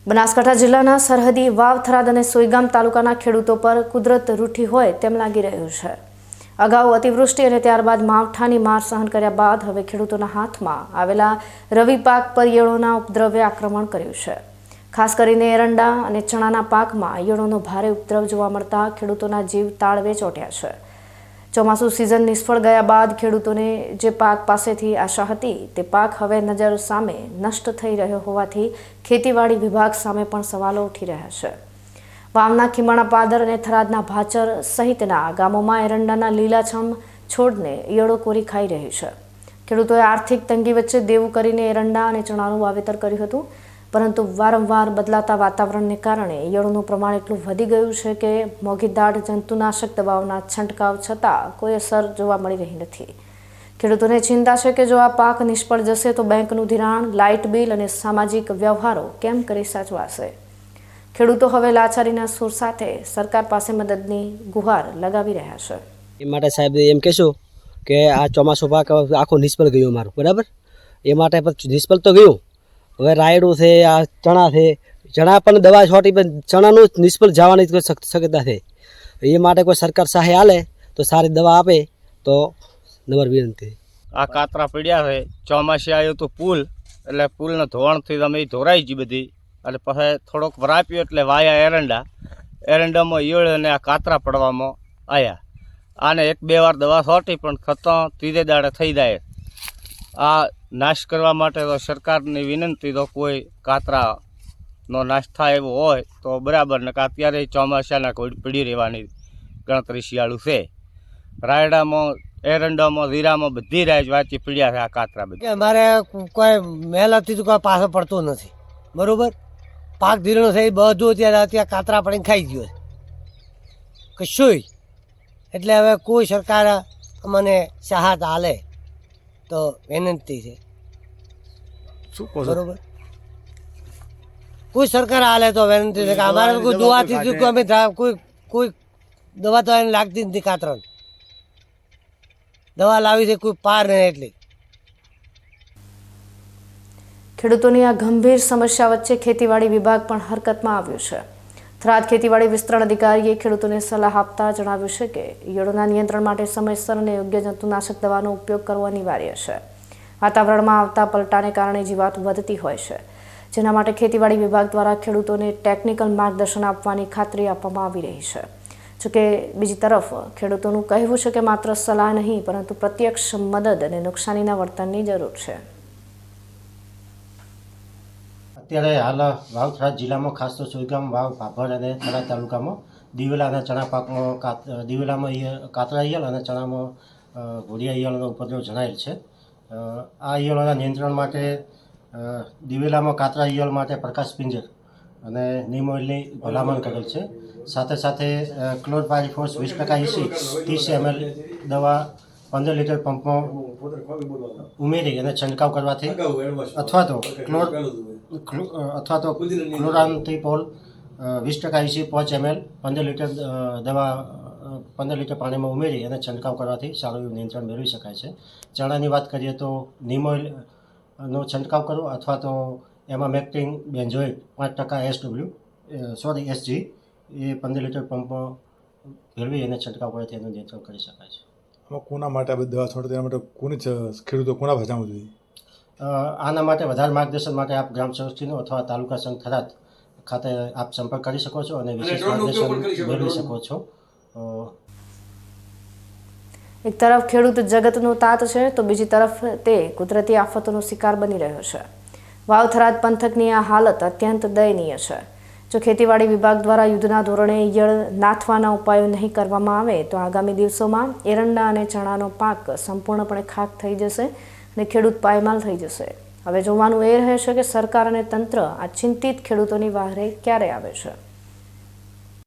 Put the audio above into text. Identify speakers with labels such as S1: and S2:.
S1: બનાસકાંઠા જિલ્લાના સરહદી વાવ થરાદ અને સોઈગામ તાલુકાના ખેડૂતો પર કુદરત રૂઠી હોય તેમ લાગી રહ્યું છે। અગાઉ અતિવૃષ્ટિ અને ત્યારબાદ માવઠાની માર સહન કર્યા બાદ હવે ખેડૂતોના હાથમાં આવેલા રવિ પાક પર ઈયળોના ઉપદ્રવે આક્રમણ કર્યું છે। ખાસ કરીને એરંડા અને ચણાના પાકમાં ઈયળોનો ભારે ઉપદ્રવ જોવા મળતા ખેડૂતોના જીવ તાળવે ચોંટ્યા છે। ચોમાસુ સિઝન નિષ્ફળ ગયા બાદ ખેડૂતોને જે પાક પાસેથી આશા હતી તે પાક હવે નજર સામે નષ્ટ થઈ રહ્યો હોવાથી ખેતીવાડી વિભાગ સામે પણ સવાલો ઉઠી રહ્યા છે। વાવના ખીમાણા પાદર અને થરાદના ભાચર સહિતના ગામોમાં એરંડાના લીલાછમ છોડને ઈયળો કોરી ખાઈ રહી છે। ખેડૂતોએ આર્થિક તંગી વચ્ચે દેવું કરીને એરંડા અને ચણાનું વાવેતર કર્યું હતું, પરંતુ વારંવાર બદલાતા વાતાવરણને કારણે ઈયળોનું પ્રમાણ એટલું વધી ગયું છે કે મોંઘીદાટ જંતુનાશક દવાઓના છંટકાવ છતાં કોઈ અસર જોવા મળી રહી નથી। ખેડૂતોને ચિંતા છે કે જો આ પાક નિષ્ફળ જશે તો બેંકનું ધિરાણ, લાઇટ બિલ અને સામાજિક વ્યવહારો કેમ કરી સાચવાશે। ખેડૂતો હવે લાચારીના સૂર સાથે સરકાર પાસે મદદની ગુહાર લગાવી રહ્યા છે।
S2: એ માટે સાહેબ એમ કહેશું કે આ ચોમાસું પાક આખું નિષ્ફળ ગયું મારું, બરાબર। એ માટે નિષ્ફળ તો ગયું, હવે રાયડું છે, આ ચણા છે, ચણા પણ દવા છોટી પણ ચણાનું નિષ્ફળ જવાની શક્યતા છે। એ માટે કોઈ સરકાર સહાય આલે તો સારી દવા આપે તો નંબર વિનંતી।
S3: આ કાતરા પડ્યા છે, ચોમાસે આવ્યું તો પુલ એટલે પુલના ધોવાણથી અમે ધોરાઈ ગઈ બધી, અને પછી થોડોક વરાપ્યો એટલે વાયા એરંડામાં ઈયળ અને આ કાતરા પડવામાં આવ્યા। આને 1-2 વાર દવા છોટી પણ ખતમ ત્રીજે દાડે થઈ જાય। આ નાશ કરવા માટે તો સરકારની વિનંતી તો કોઈ કાતરાનો નાશ થાય એવો હોય તો બરાબર, ને અત્યારે ચોમાસાના પડી રહેવાની ગણતરી શિયાળું છે। રાયડામાં, એરંડામાં, જીરામાં બધી રાજ વાંચી પીડ્યા છે આ કાતરા બધી।
S4: અમારે કોઈ મહેનતથી તો કોઈ પાછો પડતો નથી, બરાબર। પાક ધીરણો થઈ બધું ત્યાં કાતરા પડીને ખાઈ ગયો છે કશું। એટલે હવે કોઈ સરકાર અમને સહાયતા આલે તો વિનંતી છે, બરોબર। કોઈ સરકાર આલે તો વિનંતી છે કે અમારે કોઈ દવાથી અમે કોઈ દવા તો એને લાગતી નથી, કાતરા દવા લાવી છે કોઈ પાર નહીં એટલી।
S1: ખેડૂતોની આ ગંભીર સમસ્યા વચ્ચે ખેતીવાડી વિભાગ પણ હરકતમાં આવ્યું છે। થરાદ ખેતીવાડી વિસ્તરણ અધિકારીએ ખેડૂતોને સલાહ આપતા જણાવ્યું છે કે ઈયળોના નિયંત્રણ માટે સમયસર અને યોગ્ય જંતુનાશક દવાનો ઉપયોગ કરવો અનિવાર્ય છે। વાતાવરણમાં આવતા પલટાને કારણે જીવાત વધતી હોય છે, જેના માટે ખેતીવાડી વિભાગ દ્વારા ખેડૂતોને ટેકનિકલ માર્ગદર્શન આપવાની ખાતરી આપવામાં આવી રહી છે। જોકે બીજી તરફ ખેડૂતોનું કહેવું છે કે માત્ર સલાહ નહીં પરંતુ પ્રત્યક્ષ મદદ અને નુકસાનીના વળતરની જરૂર છે।
S5: અત્યારે હાલ વાવ થરાદ જિલ્લામાં ખાસ તો સોઈગામ, વાવ, ભાભર અને થરાદ તાલુકામાં દિવેલા અને ચણા પાકમાં દિવેલામાં કાતરા ઈયળ અને ચણામાં ઘોડિયા ઈયળનો ઉપદ્રવ જણાયેલ છે। આ ઈયળોના નિયંત્રણ માટે દિવેલામાં કાતરા ઈયળ માટે પ્રકાશ પિંજર અને નીમ ઓઇલની ભલામણ કરેલ છે। સાથે સાથે ક્લોરપાયરીફોસ 20% EC 30 ml દવા 15 લીટર પંપમાં ઉમેરી અને છંટકાવ કરવાથી અથવા તો ક્લોરાન્થિપોલ 20% EC 5 ml 15 લીટર દવા 15 લીટર પાણીમાં ઉમેરી અને છંટકાવ કરવાથી સારું નિયંત્રણ મેળવી શકાય છે। ચણાની વાત કરીએ તો નીમ ઓઇલનો છંટકાવ કરવો અથવા તો એમાં મેક્ટિન બેન્ઝોઇટ 5% SG એ 15 લીટર પંપમાં ભેળવી અને છંટકાવ કરવાથી એનું નિયંત્રણ કરી શકાય છે।
S6: કોના માટે આ દવા છોડે તેના માટે ખેડૂતો કોના બચાવવું જોઈએ?
S5: આના માટે વધારે માર્ગદર્શન માટે આપ ગ્રામ સેવકશ્રીનો અથવા તાલુકા સંઘ થરાદ ખાતે આપ સંપર્ક કરી શકો છો અને વિશેષ માર્ગદર્શન મેળવી શકો છો।
S1: એક તરફ ખેડૂત જગતનો તાત છે તો બીજી તરફ તે કુદરતી આફતોનો શિકાર બની રહ્યો છે। વાવ થરાદ પંથકની આ હાલત અત્યંત દયનીય છે। જો ખેતીવાડી વિભાગ દ્વારા યુદ્ધના ધોરણે ઈયળ નાથવાના ઉપાયો નહીં કરવામાં આવે તો આગામી દિવસોમાં એરંડા અને ચણાનો પાક સંપૂર્ણપણે ખાક થઈ જશે અને ખેડૂત પાયમાલ થઈ જશે। હવે જોવાનું એ રહેશે કે સરકાર અને તંત્ર આ ચિંતિત ખેડૂતોની વહારે ક્યારે આવે છે।